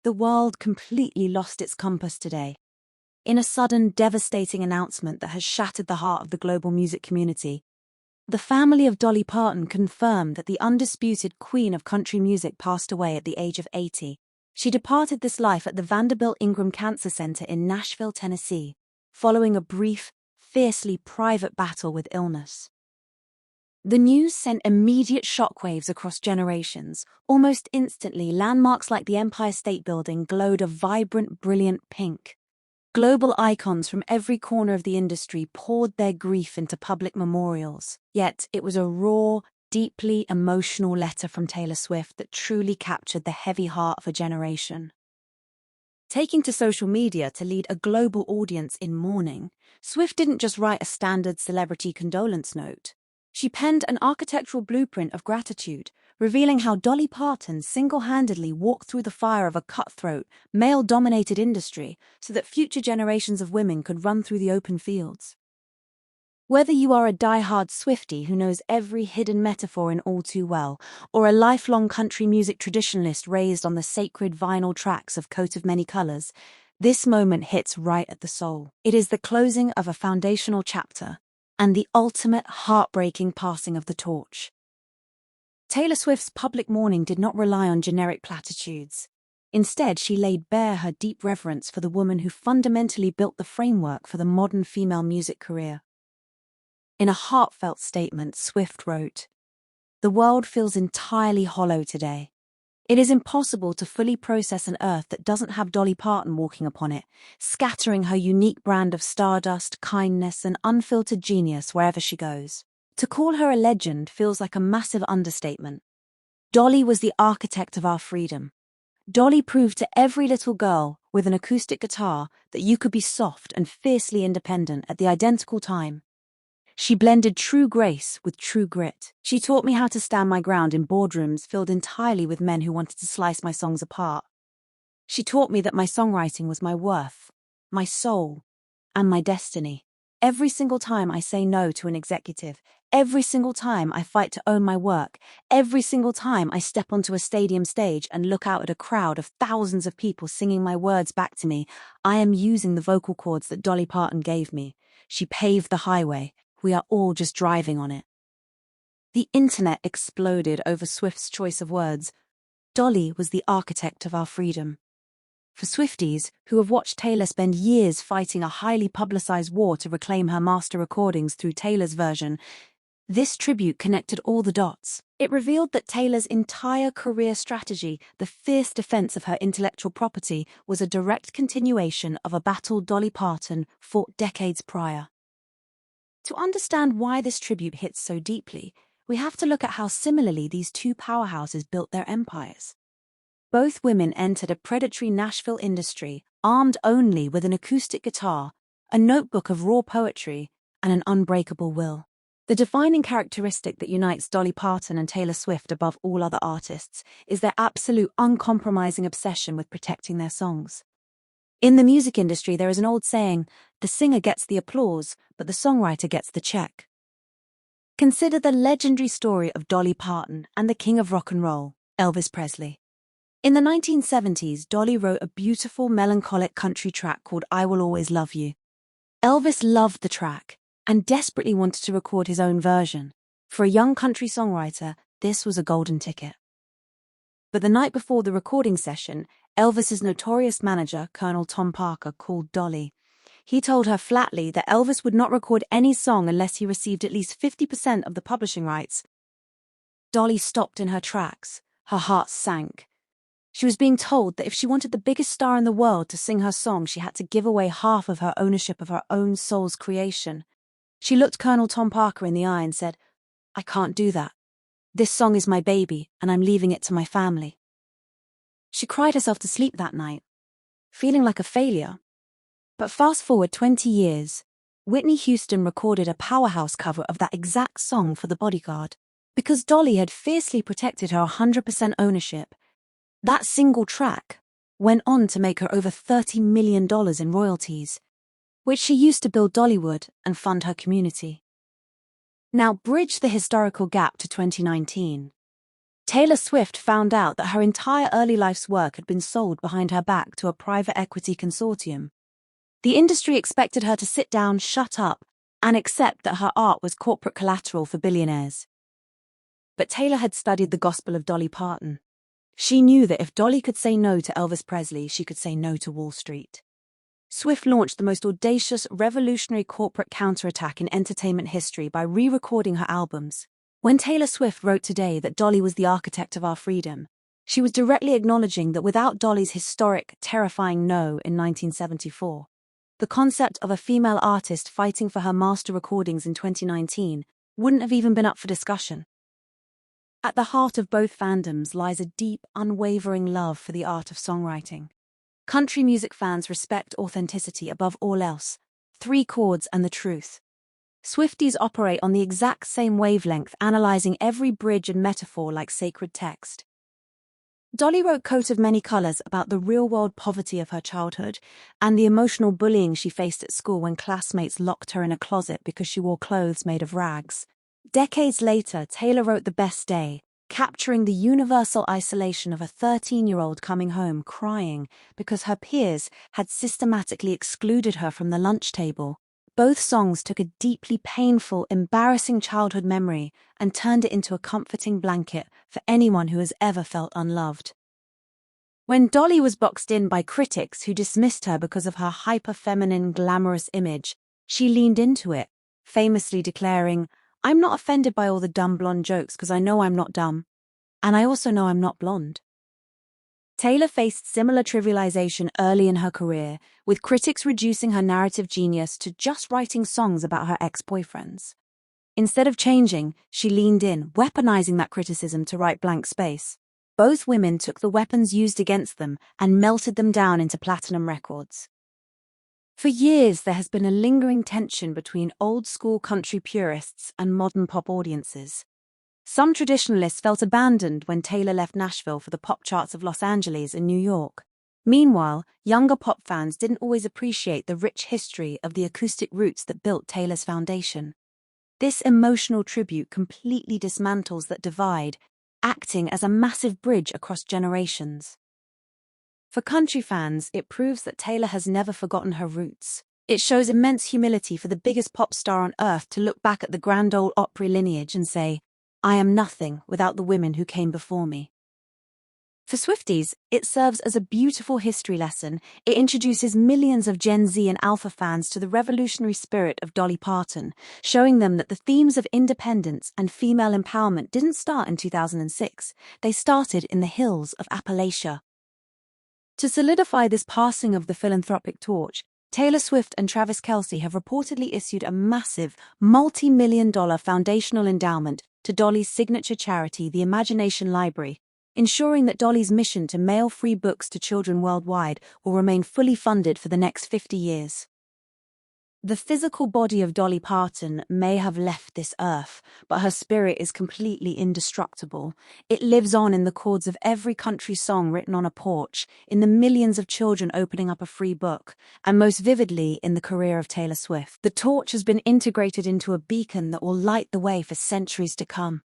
The world completely lost its compass today. In a sudden, devastating announcement that has shattered the heart of the global music community, the family of Dolly Parton confirmed that the undisputed queen of country music passed away at the age of 80. She departed this life at the Vanderbilt Ingram Cancer Center in Nashville, Tennessee, following a brief, fiercely private battle with illness. The news sent immediate shockwaves across generations. Almost instantly, landmarks like the Empire State Building glowed a vibrant, brilliant pink. Global icons from every corner of the industry poured their grief into public memorials. Yet it was a raw, deeply emotional letter from Taylor Swift that truly captured the heavy heart of a generation. Taking to social media to lead a global audience in mourning, Swift didn't just write a standard celebrity condolence note. She penned an architectural blueprint of gratitude, revealing how Dolly Parton single-handedly walked through the fire of a cutthroat, male-dominated industry so that future generations of women could run through the open fields. Whether you are a die-hard Swiftie who knows every hidden metaphor in All Too Well, or a lifelong country music traditionalist raised on the sacred vinyl tracks of Coat of Many Colors, this moment hits right at the soul. It is the closing of a foundational chapter, and the ultimate heartbreaking passing of the torch. Taylor Swift's public mourning did not rely on generic platitudes. Instead, she laid bare her deep reverence for the woman who fundamentally built the framework for the modern female music career. In a heartfelt statement, Swift wrote, "The world feels entirely hollow today. It is impossible to fully process an earth that doesn't have Dolly Parton walking upon it, scattering her unique brand of stardust, kindness, and unfiltered genius wherever she goes. To call her a legend feels like a massive understatement. Dolly was the architect of our freedom. Dolly proved to every little girl with an acoustic guitar that you could be soft and fiercely independent at the identical time. She blended true grace with true grit. She taught me how to stand my ground in boardrooms filled entirely with men who wanted to slice my songs apart. She taught me that my songwriting was my worth, my soul, and my destiny. Every single time I say no to an executive, every single time I fight to own my work, every single time I step onto a stadium stage and look out at a crowd of thousands of people singing my words back to me, I am using the vocal cords that Dolly Parton gave me. She paved the highway. We are all just driving on it." The internet exploded over Swift's choice of words. Dolly was the architect of our freedom. For Swifties, who have watched Taylor spend years fighting a highly publicized war to reclaim her master recordings through Taylor's version, this tribute connected all the dots. It revealed that Taylor's entire career strategy, the fierce defense of her intellectual property, was a direct continuation of a battle Dolly Parton fought decades prior. To understand why this tribute hits so deeply, we have to look at how similarly these two powerhouses built their empires. Both women entered a predatory Nashville industry, armed only with an acoustic guitar, a notebook of raw poetry, and an unbreakable will. The defining characteristic that unites Dolly Parton and Taylor Swift above all other artists is their absolute uncompromising obsession with protecting their songs. In the music industry, there is an old saying, the singer gets the applause, but the songwriter gets the check. Consider the legendary story of Dolly Parton and the king of rock and roll, Elvis Presley. In the 1970s, Dolly wrote a beautiful, melancholic country track called I Will Always Love You. Elvis loved the track and desperately wanted to record his own version. For a young country songwriter, this was a golden ticket. But the night before the recording session, Elvis's notorious manager, Colonel Tom Parker, called Dolly. He told her flatly that Elvis would not record any song unless he received at least 50% of the publishing rights. Dolly stopped in her tracks. Her heart sank. She was being told that if she wanted the biggest star in the world to sing her song, she had to give away half of her ownership of her own soul's creation. She looked Colonel Tom Parker in the eye and said, "I can't do that. This song is my baby, and I'm leaving it to my family." She cried herself to sleep that night, feeling like a failure. But fast forward 20 years, Whitney Houston recorded a powerhouse cover of that exact song for The Bodyguard. Because Dolly had fiercely protected her 100% ownership, that single track went on to make her over $30 million in royalties, which she used to build Dollywood and fund her community. Now bridge the historical gap to 2019. Taylor Swift found out that her entire early life's work had been sold behind her back to a private equity consortium. The industry expected her to sit down, shut up, and accept that her art was corporate collateral for billionaires. But Taylor had studied the gospel of Dolly Parton. She knew that if Dolly could say no to Elvis Presley, she could say no to Wall Street. Swift launched the most audacious, revolutionary corporate counterattack in entertainment history by re-recording her albums. When Taylor Swift wrote today that Dolly was the architect of our freedom, she was directly acknowledging that without Dolly's historic, terrifying no in 1974, the concept of a female artist fighting for her master recordings in 2019 wouldn't have even been up for discussion. At the heart of both fandoms lies a deep, unwavering love for the art of songwriting. Country music fans respect authenticity above all else, 3 chords and the truth. Swifties operate on the exact same wavelength, analyzing every bridge and metaphor like sacred text. Dolly wrote Coat of Many Colors about the real-world poverty of her childhood and the emotional bullying she faced at school when classmates locked her in a closet because she wore clothes made of rags. Decades later, Taylor wrote The Best Day, capturing the universal isolation of a 13-year-old coming home crying because her peers had systematically excluded her from the lunch table. Both songs took a deeply painful, embarrassing childhood memory and turned it into a comforting blanket for anyone who has ever felt unloved. When Dolly was boxed in by critics who dismissed her because of her hyper-feminine, glamorous image, she leaned into it, famously declaring, "I'm not offended by all the dumb blonde jokes because I know I'm not dumb. And I also know I'm not blonde." Taylor faced similar trivialization early in her career, with critics reducing her narrative genius to just writing songs about her ex-boyfriends. Instead of changing, she leaned in, weaponizing that criticism to write Blank Space. Both women took the weapons used against them and melted them down into platinum records. For years, there has been a lingering tension between old-school country purists and modern pop audiences. Some traditionalists felt abandoned when Taylor left Nashville for the pop charts of Los Angeles and New York. Meanwhile, younger pop fans didn't always appreciate the rich history of the acoustic roots that built Taylor's foundation. This emotional tribute completely dismantles that divide, acting as a massive bridge across generations. For country fans, it proves that Taylor has never forgotten her roots. It shows immense humility for the biggest pop star on earth to look back at the Grand Ole Opry lineage and say, "I am nothing without the women who came before me." For Swifties, it serves as a beautiful history lesson. It introduces millions of Gen Z and Alpha fans to the revolutionary spirit of Dolly Parton, showing them that the themes of independence and female empowerment didn't start in 2006. They started in the hills of Appalachia. To solidify this passing of the philanthropic torch, Taylor Swift and Travis Kelce have reportedly issued a massive, multi-million-dollar foundational endowment to Dolly's signature charity, the Imagination Library, ensuring that Dolly's mission to mail free books to children worldwide will remain fully funded for the next 50 years. The physical body of Dolly Parton may have left this earth, but her spirit is completely indestructible. It lives on in the chords of every country song written on a porch, in the millions of children opening up a free book, and most vividly in the career of Taylor Swift. The torch has been integrated into a beacon that will light the way for centuries to come.